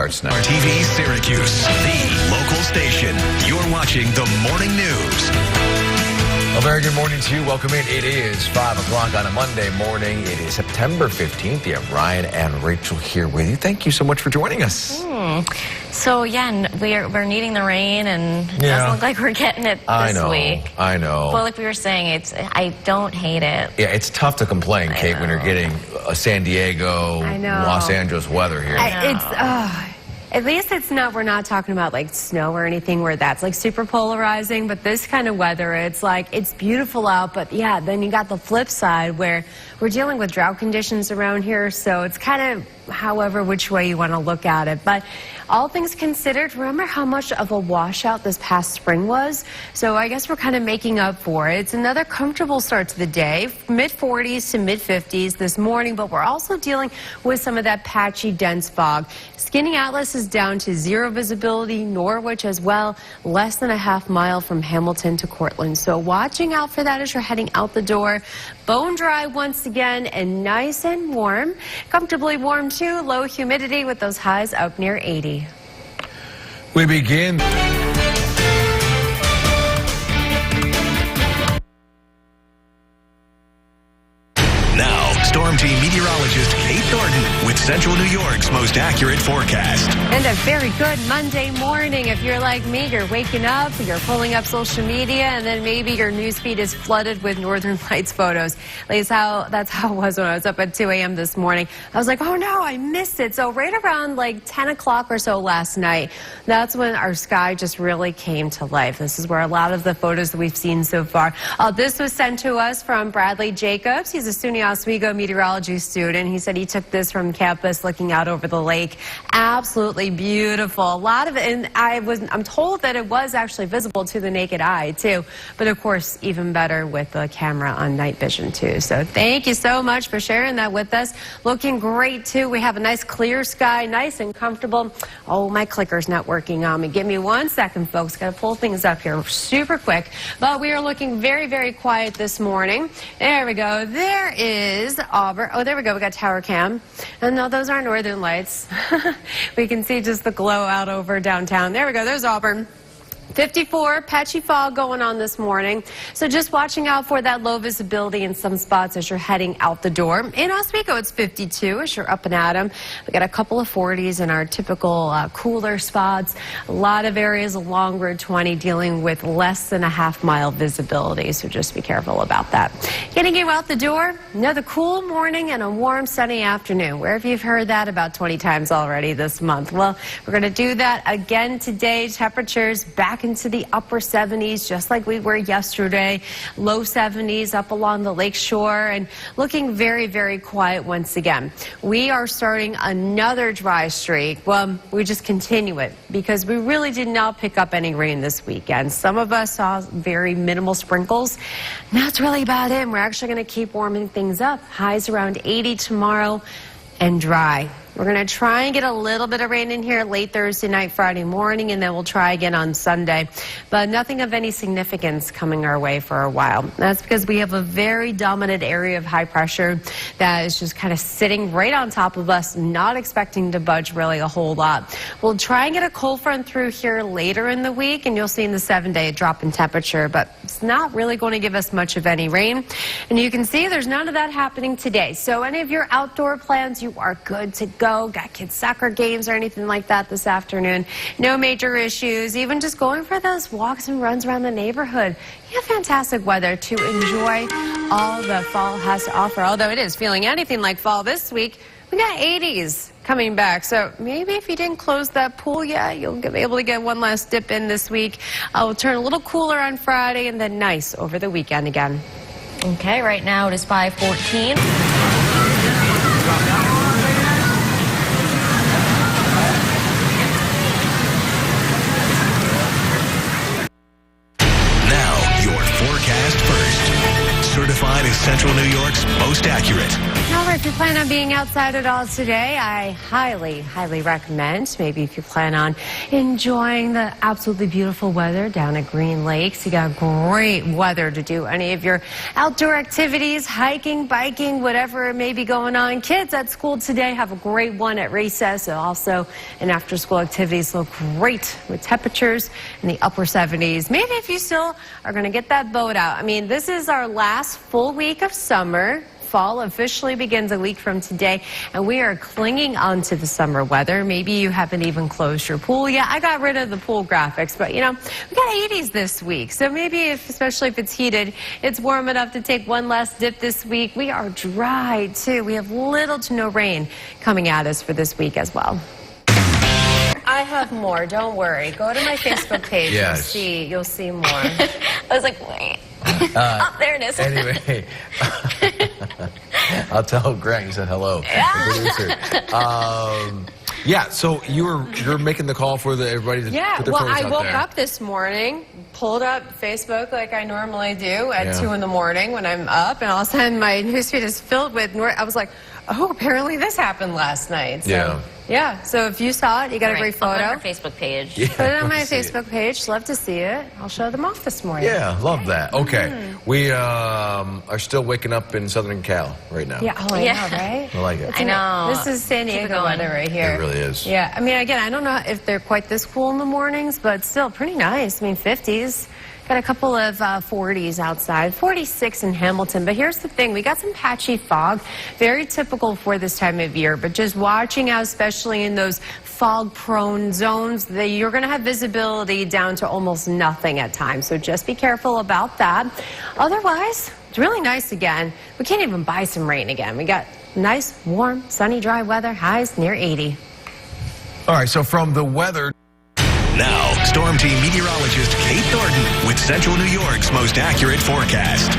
starts now. TV Syracuse, the local station. You're watching the Morning News. A very good morning to you. Welcome in. It is 5 o'clock on a Monday morning. It is September 15th. You have Ryan and Rachel here with you. Thank you so much for joining us. So, yeah, we're needing the rain, and it doesn't look like we're getting it this week. I know. Well, like we were saying, I don't hate it. Yeah, it's tough to complain, Kate, when you're getting San Diego, Los Angeles weather here. At least we're not talking about like snow or anything where that's like super polarizing, but this kind of weather, it's like, it's beautiful out, but yeah, then you got the flip side where we're dealing with drought conditions around here, so it's kind of however which way you want to look at it. But all things considered, remember how much of a washout this past spring was? So I guess we're kind of making up for it. It's another comfortable start to the day, mid-40s to mid-50s this morning, but we're also dealing with some of that patchy, dense fog. Skinny Atlas is down to 0 visibility, Norwich as well, less than a half mile from Hamilton to Cortland. So watching out for that as you're heading out the door. Bone dry once again and nice and warm. Comfortably warm too, low humidity with those highs up near 80. We begin. Now, Storm Team meteorologist Kate Thornton with Central New York's most accurate forecast. And a very good Monday morning. If you're like me, you're waking up, you're pulling up social media, and then maybe your newsfeed is flooded with Northern Lights photos. That's how it was when I was up at 2 a.m. this morning. I was like, oh no, I missed it. So right around like 10 o'clock or so last night, that's when our sky just really came to life. This is where a lot of the photos that we've seen so far. This was sent to us from Bradley Jacobs. He's a SUNY Oswego meteorology student. He said he took this from campus looking out over the lake. Absolutely beautiful. A lot of it, and I'm told that it was actually visible to the naked eye too, but of course even better with the camera on night vision too. So thank you so much for sharing that with us. Looking great too. We have a nice clear sky, nice and comfortable. Oh, my clicker's not working on me. Give me 1 second, folks. Got to pull things up here super quick. But we are looking very, very quiet this morning. There we go. There is Auburn. Oh, there we go. We got tower cam. And no, those aren't Northern Lights. We can see just the glow out over downtown. There we go. There's Auburn. 54, patchy fog going on this morning. So just watching out for that low visibility in some spots as you're heading out the door. In Oswego, it's 52 as you're up and at 'em. We got a couple of 40s in our typical cooler spots. A lot of areas along Route 20 dealing with less than a half-mile visibility. So just be careful about that. Getting you out the door, another cool morning and a warm sunny afternoon. Wherever you've heard that about 20 times already this month. Well, we're going to do that again today. Temperatures back into the upper 70s, just like we were yesterday. Low 70s up along the lake shore and looking very, very quiet once again. We are starting another dry streak. Well, we just continue it because we really did not pick up any rain this weekend. Some of us saw very minimal sprinkles. And that's really about it. We're actually going to keep warming things up. Highs around 80 tomorrow and dry. We're going to try and get a little bit of rain in here late Thursday night, Friday morning, and then we'll try again on Sunday. But nothing of any significance coming our way for a while. That's because we have a very dominant area of high pressure that is just kind of sitting right on top of us, not expecting to budge really a whole lot. We'll try and get a cold front through here later in the week, and you'll see in the 7-day a drop in temperature, but it's not really going to give us much of any rain. And you can see there's none of that happening today. So any of your outdoor plans, you are good to go. Got kids' soccer games or anything like that this afternoon. No major issues. Even just going for those walks and runs around the neighborhood. You have fantastic weather to enjoy all the fall has to offer. Although it is feeling anything like fall this week, we got 80s coming back. So maybe if you didn't close that pool yet, you'll be able to get one last dip in this week. It'll turn a little cooler on Friday and then nice over the weekend again. Okay, right now it is 5:14. Certified as Central New York's most accurate. All right. If you plan on being outside at all today, I highly, highly recommend. Maybe if you plan on enjoying the absolutely beautiful weather down at Green Lakes, you got great weather to do any of your outdoor activities, hiking, biking, whatever it may be going on. Kids at school today have a great one at recess. Also, and after-school activities look great with temperatures in the upper 70s. Maybe if you still are going to get that boat out. I mean, this is our last full week of summer. Fall officially begins a week from today, and we are clinging on to the summer weather. Maybe you haven't even closed your pool yet. I got rid of the pool graphics, but you know, we got 80s this week. So maybe especially if it's heated, it's warm enough to take one last dip this week. We are dry too. We have little to no rain coming at us for this week as well. I have more, don't worry. Go to my Facebook page. Yes. You'll see more. I was like, wait. Oh, there it is. Anyway, I'll tell Greg you said hello. Yeah, so you're making the call for everybody to put their photos out there. I woke up this morning, pulled up Facebook like I normally do at 2 in the morning when I'm up, and all of a sudden my newsfeed is filled with, I was like, oh, apparently this happened last night. So, yeah, so if you saw it, you got a great photo. Put it on our Facebook page. Yeah, put it on my Facebook page. Love to see it. I'll show them off this morning. Yeah, love that. Okay, we are still waking up in Southern Cal right now. Yeah, I know, right? I like it. I know. This is San Diego weather right here. It really is. Yeah, I mean, again, I don't know if they're quite this cool in the mornings, but still pretty nice. I mean, 50s. Got a couple of 40s outside, 46 in Hamilton. But here's the thing, we got some patchy fog, very typical for this time of year. But just watching out, especially in those fog-prone zones, you're going to have visibility down to almost nothing at times. So just be careful about that. Otherwise, it's really nice again. We can't even buy some rain again. We got nice, warm, sunny, dry weather, highs near 80. All right, so from the weather. Now, Storm Team meteorologist Kate Thornton with Central New York's most accurate forecast.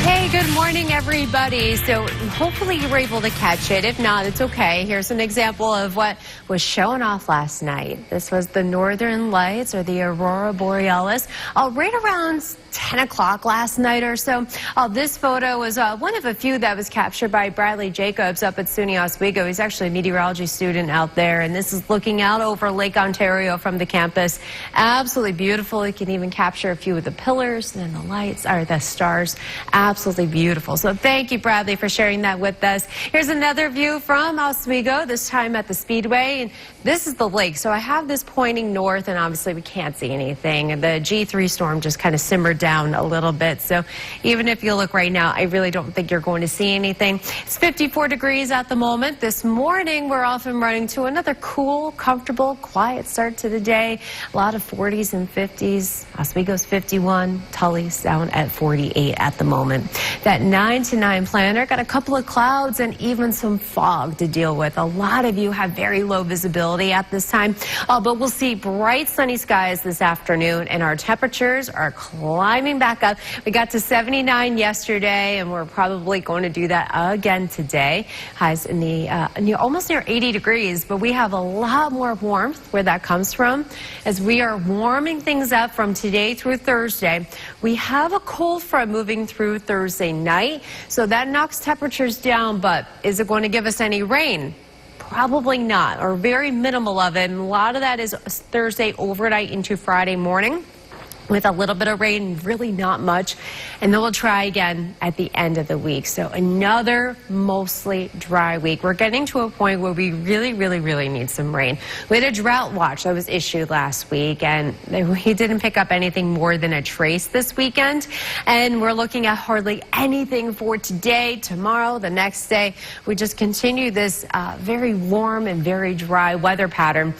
Hey, good morning, everybody. So hopefully you were able to catch it. If not, it's okay. Here's an example of what was showing off last night. This was the Northern Lights, or the Aurora Borealis, right around 10 o'clock last night or so. This photo was one of a few that was captured by Bradley Jacobs up at SUNY Oswego. He's actually a meteorology student out there, and this is looking out over Lake Ontario from the campus. Absolutely beautiful. You can even capture a few of the pillars and the lights, or the stars. Absolutely beautiful. So thank you, Bradley, for sharing that with us. Here's another view from Oswego, this time at the Speedway. And this is the lake. So I have this pointing north, and obviously we can't see anything. The G3 storm just kind of simmered down a little bit. So even if you look right now, I really don't think you're going to see anything. It's 54 degrees at the moment. This morning, we're off and running to another cool, comfortable, quiet start to the day. A lot of 40s and 50s. Oswego's 51. Tully's down at 48 at the moment. That 9 to 9 planner got a couple of clouds and even some fog to deal with. A lot of you have very low visibility at this time, but we'll see bright sunny skies this afternoon, and our temperatures are climbing back up. We got to 79 yesterday, and we're probably going to do that again today. Highs in the almost near 80 degrees, but we have a lot more warmth where that comes from as we are warming things up from today through Thursday. We have a cold front moving through Thursday night, so that knocks temperatures down, but is it going to give us any rain? Probably not, or very minimal of it. And a lot of that is Thursday overnight into Friday morning, with a little bit of rain, really not much. And then we'll try again at the end of the week. So another mostly dry week. We're getting to a point where we really, really, really need some rain. We had a drought watch that was issued last week, and we didn't pick up anything more than a trace this weekend. And we're looking at hardly anything for today, tomorrow, the next day. We just continue this very warm and very dry weather pattern.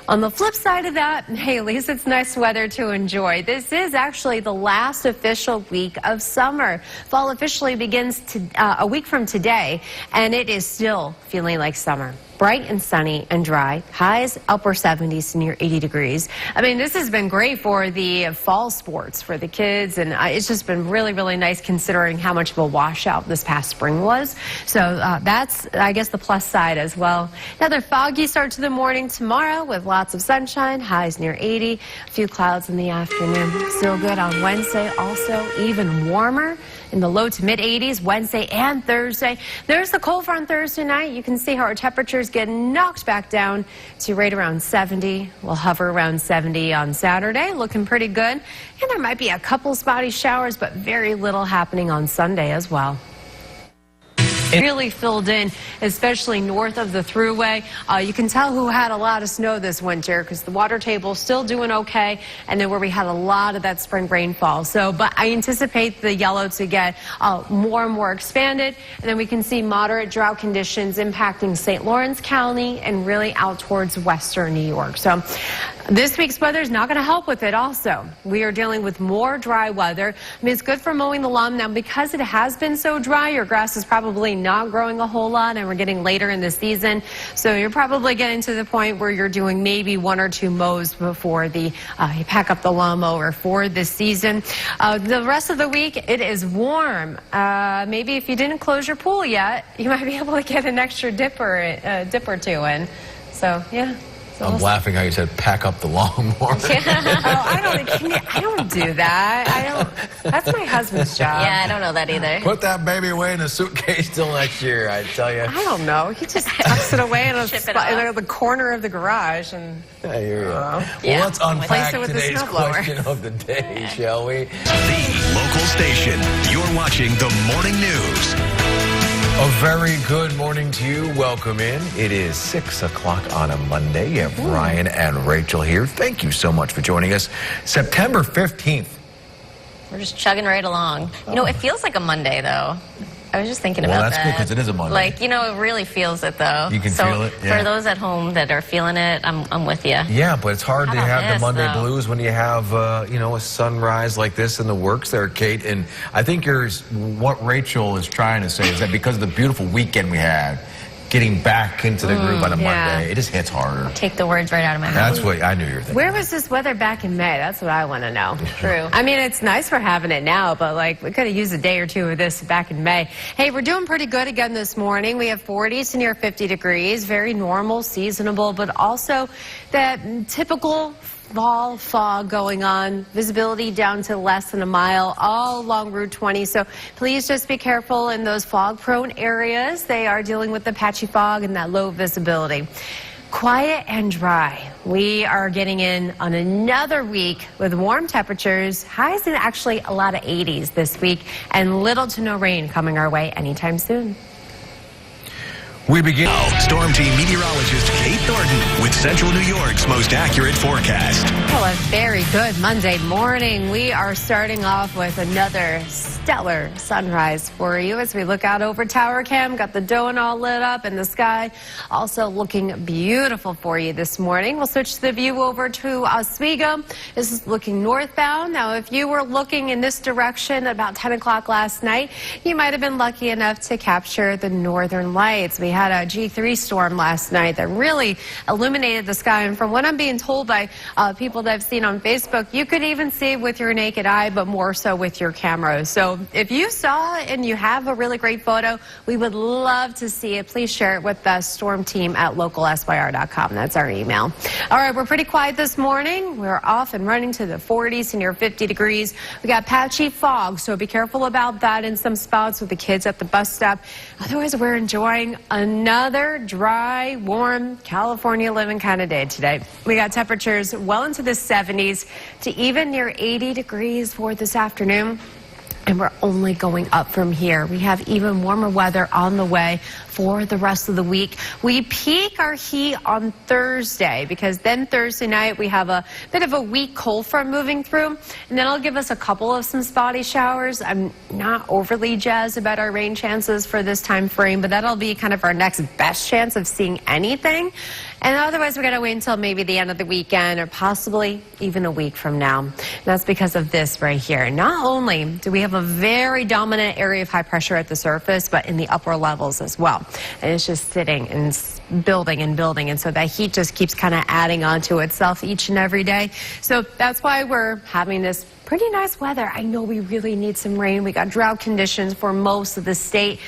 On the flip side of that, hey, at least it's nice weather to enjoy. This is actually the last official week of summer. Fall officially begins a week from today, and it is still feeling like summer. Bright and sunny and dry. Highs upper 70s to near 80 degrees. I mean, this has been great for the fall sports for the kids, and it's just been really, really nice considering how much of a washout this past spring was. So that's, I guess, the plus side as well. Another foggy start to the morning tomorrow with lots of sunshine. Highs near 80. A few clouds in the afternoon. Still good on Wednesday. Also even warmer. in the low to mid 80s Wednesday and Thursday. There's the cold front Thursday night. You can see how our temperatures get knocked back down to right around 70. We'll hover around 70 on Saturday, looking pretty good. And there might be a couple spotty showers, but very little happening on Sunday as well. Really filled in, especially north of the Thruway. You can tell who had a lot of snow this winter because the water table's still doing okay, and then where we had a lot of that spring rainfall. But I anticipate the yellow to get more and more expanded, and then we can see moderate drought conditions impacting St. Lawrence County and really out towards western New York. So this week's weather is not going to help with it also. We are dealing with more dry weather. I mean, it's good for mowing the lawn. Now, because it has been so dry, your grass is probably not growing a whole lot, and we're getting later in the season. So you're probably getting to the point where you're doing maybe 1 or 2 mows before you pack up the lawnmower for this season. The rest of the week, it is warm. Maybe if you didn't close your pool yet, you might be able to get an extra dip or two in. So, yeah. So I'm laughing how you said pack up the lawnmower. I don't do that. That's my husband's job. Yeah, I don't know that either. Put that baby away in a suitcase till next year, I tell you. I don't know. He just tucks it away in the corner of the garage. And I hear you. Well, Yeah. let's unpack Replace it with the today's snowblower. question of the day, shall we? The local station. You're watching the morning news. A very good morning to you. Welcome in. It is 6 o'clock on a Monday. You have Ryan and Rachel here. Thank you so much for joining us. September 15th. We're just chugging right along. You know, it feels like a Monday, though. I was just thinking about that. Well, that's good because it is a Monday. Like, you know, it really feels it, though. You can feel it, yeah. For those at home that are feeling it, I'm with you. Yeah, but it's hard to have the Monday though? blues when you have, a sunrise like this in the works there, Kate. And I think what Rachel is trying to say is that because of the beautiful weekend we had, getting back into the groove on a Monday, it just hits harder. Take the words right out of my mouth. That's what I knew you were thinking. where was this weather back in May? That's what I want to know. True. I mean, it's nice we're having it now, but we could have used a day or two of this back in May. Hey, we're doing pretty good again this morning. We have 40 to near 50 degrees, very normal, seasonable, but also that typical fall fog going on, visibility down to less than a mile all along Route 20. So please just be careful in those fog prone areas. They are dealing with the patchy fog and that low visibility. Quiet and dry. We are getting in on another week with warm temperatures, highs in actually a lot of 80s this week, and little to no rain coming our way anytime soon. We begin. Now, Storm Team meteorologist Kate Thornton with Central New York's most accurate forecast. Well, a very good Monday morning. We are starting off with another stellar sunrise for you as we look out over Tower Cam. Got the dome all lit up and the sky also looking beautiful for you this morning. We'll switch the view over to Oswego. This is looking northbound. Now, if you were looking in this direction about 10 o'clock last night, you might have been lucky enough to capture the northern lights. We had a G3 storm last night that really illuminated the sky, and from what I'm being told by people that I've seen on Facebook, you could even see it with your naked eye, but more so with your camera. So if you saw it and you have a really great photo, we would love to see it. Please share it with the storm team at localsyr.com. That's our email. All right, we're pretty quiet this morning. We're off and running to the 40s and near 50 degrees. We got patchy fog, so be careful about that in some spots with the kids at the bus stop. Otherwise, we're enjoying another dry, warm California living kind of day today. We got temperatures well into the 70s to even near 80 degrees for this afternoon. And we're only going up from here. We have even warmer weather on the way for the rest of the week. We peak our heat on Thursday because then Thursday night we have a bit of a weak cold front moving through, and then it'll give us a couple of some spotty showers. I'm not overly jazzed about our rain chances for this time frame, but that'll be kind of our next best chance of seeing anything. And otherwise, we're going to wait until maybe the end of the weekend or possibly even a week from now. And that's because of this right here. Not only do we have a very dominant area of high pressure at the surface, but in the upper levels as well. And it's just sitting and building and building. And so that heat just keeps kind of adding onto itself each and every day. So that's why we're having this pretty nice weather. I know we really need some rain. We got drought conditions for most of the state.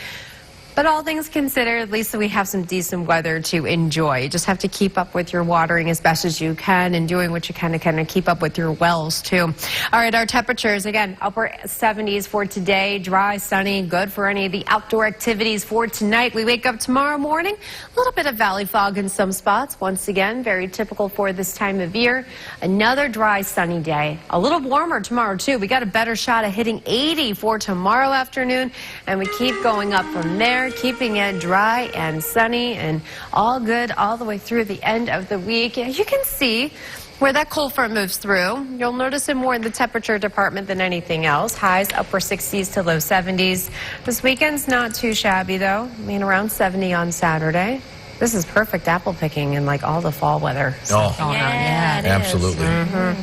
But all things considered, at least we have some decent weather to enjoy. You just have to keep up with your watering as best as you can and doing what you can to kind of keep up with your wells, too. All right, our temperatures, again, upper 70s for today. Dry, sunny, good for any of the outdoor activities for tonight. We wake up tomorrow morning, a little bit of valley fog in some spots. Once again, very typical for this time of year. Another dry, sunny day. A little warmer tomorrow, too. We got a better shot at hitting 80 for tomorrow afternoon, and we keep going up from there, keeping it dry and sunny and all good all the way through the end of the week. You can see where that cold front moves through. You'll notice it more in the temperature department than anything else. Highs upper 60s to low 70s. This weekend's not too shabby, though. I mean, around 70 on Saturday. This is perfect apple picking and like all the fall weather stuff going on. Yeah, it is. Absolutely.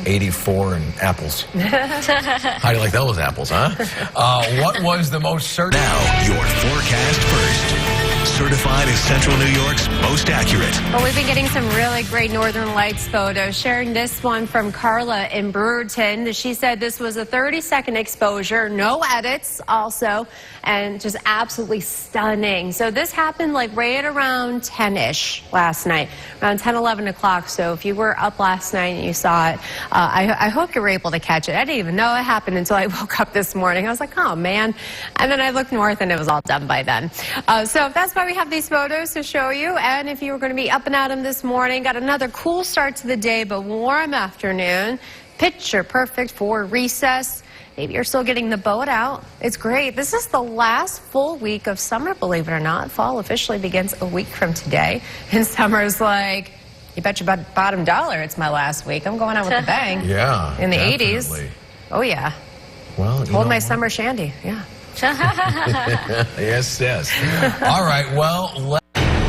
84 and apples. How do you like those apples, huh? What was the most certain? Now, your forecast first. Certified as Central New York's most accurate. Well, we've been getting some really great Northern Lights photos. Sharing this one from Carla in Brewerton. She said this was a 30-second exposure, no edits also, and just absolutely stunning. So this happened like right around 10-ish last night, around 10, 11 o'clock. So if you were up last night and you saw it, I hope you were able to catch it. I didn't even know it happened until I woke up this morning. I was like, oh, man. And then I looked north and it was all done by then. So that's why we have these photos to show you. And if you were going to be up and at 'em this morning, got another cool start to the day, but warm afternoon. Picture perfect for recess. Maybe you're still getting the boat out. It's great. This is the last full week of summer, believe it or not. Fall officially begins a week from today. And summer's like, you bet your bottom dollar it's my last week. I'm going out with a bang. Yeah. In the definitely. 80s. Oh, yeah. Well, Hold my summer shandy. Yeah. Yes, yes. All right, well,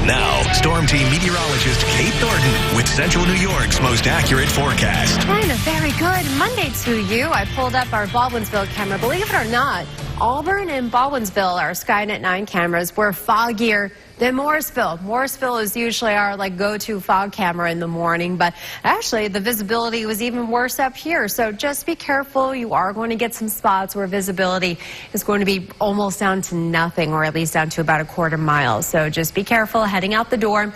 Now, Storm Team meteorologist Kate Thornton with Central New York's most accurate forecast. And a very good Monday to you. I pulled up our Baldwinsville camera. Believe it or not, Auburn and Baldwinsville, our Skynet 9 cameras, were foggier than Morrisville. Morrisville is usually our go-to fog camera in the morning, but actually the visibility was even worse up here. So just be careful. You are going to get some spots where visibility is going to be almost down to nothing, or at least down to about a quarter mile. So just be careful heading out the door.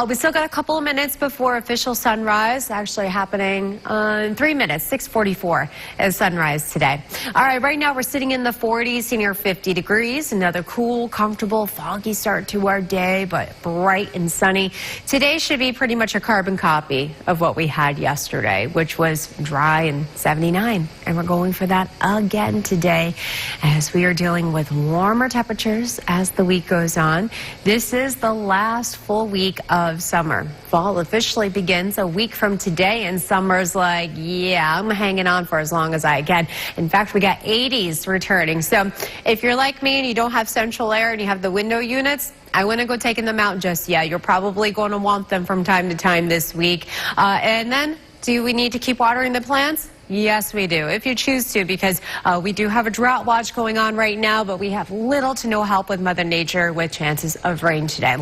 We still got a couple of minutes before official sunrise, actually happening in 3 minutes. 6:44 is sunrise today. All right, right now we're sitting in the 40s, near 50 degrees. Another cool, comfortable, foggy start to our day, but bright and sunny. Today should be pretty much a carbon copy of what we had yesterday, which was dry and 79. And we're going for that again today as we are dealing with warmer temperatures as the week goes on. This is the last full week of summer. Fall officially begins a week from today, and summer's like, yeah, I'm hanging on for as long as I can. In fact, we got 80s returning. So if you're like me and you don't have central air and you have the window units, I wouldn't go taking them out just yet. You're probably going to want them from time to time this week. And then, do we need to keep watering the plants? Yes, we do, if you choose to, because we do have a drought watch going on right now, but we have little to no help with Mother Nature with chances of rain today.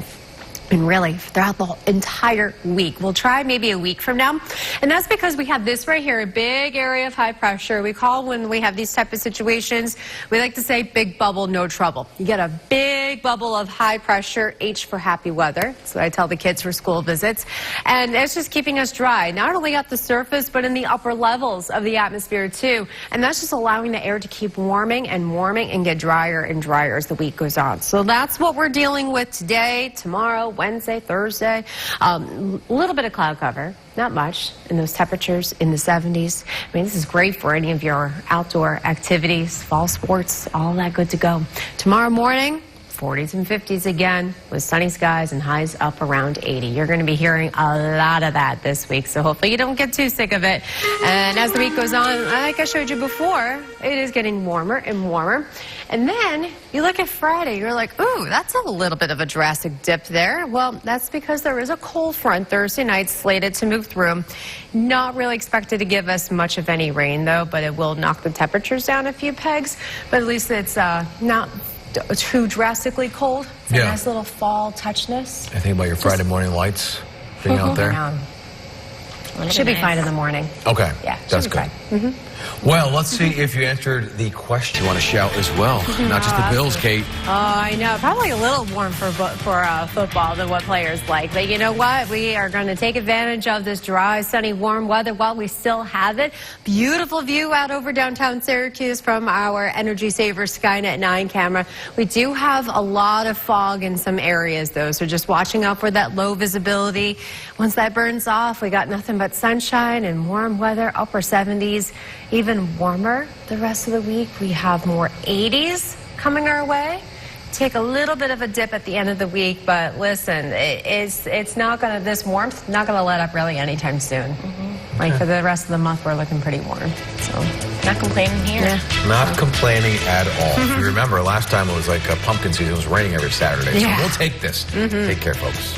And really, throughout the entire week. We'll try maybe a week from now. And that's because we have this right here, a big area of high pressure. We call, when we have these type of situations, we like to say big bubble, no trouble. You get a big bubble of high pressure, H for happy weather. That's what I tell the kids for school visits. And it's just keeping us dry, not only at the surface, but in the upper levels of the atmosphere too. And that's just allowing the air to keep warming and get drier and drier as the week goes on. So that's what we're dealing with today, tomorrow, Wednesday, Thursday. A little bit of cloud cover, not much, and those temperatures in the 70s. I mean, this is great for any of your outdoor activities, fall sports, all that good to go. Tomorrow morning, 40s and 50s again, with sunny skies and highs up around 80. You're going to be hearing a lot of that this week, so hopefully you don't get too sick of it. And as the week goes on, like I showed you before, it is getting warmer and warmer. And then you look at Friday, you're like, ooh, that's a little bit of a drastic dip there. Well, that's because there is a cold front Thursday night slated to move through. Not really expected to give us much of any rain, though, but it will knock the temperatures down a few pegs. But at least it's not too drastically cold. It's a nice little fall touchness. I think about your Friday morning lights being out there. Should be fine in the morning. Okay. Yeah, that's should be good. fine. Well, let's see if you entered the question. You want to shout as well, not just the Bills, Kate. Oh, I know. Probably a little warm for football than what players like. But you know what? We are going to take advantage of this dry, sunny, warm weather while we still have it. Beautiful view out over downtown Syracuse from our Energy Saver Skynet 9 camera. We do have a lot of fog in some areas, though, so just watching out for that low visibility. Once that burns off, we got nothing but sunshine and warm weather, upper 70s. Even warmer the rest of the week. We have more 80s coming our way. Take a little bit of a dip at the end of the week, but listen, it's not going to, this warmth, not going to let up really anytime soon. Like for the rest of the month, we're looking pretty warm. So Not complaining here. yeah. Not complaining at all. If you remember, last time it was like a pumpkin season. It was raining every Saturday. So Yeah. we'll take this. Take care, folks.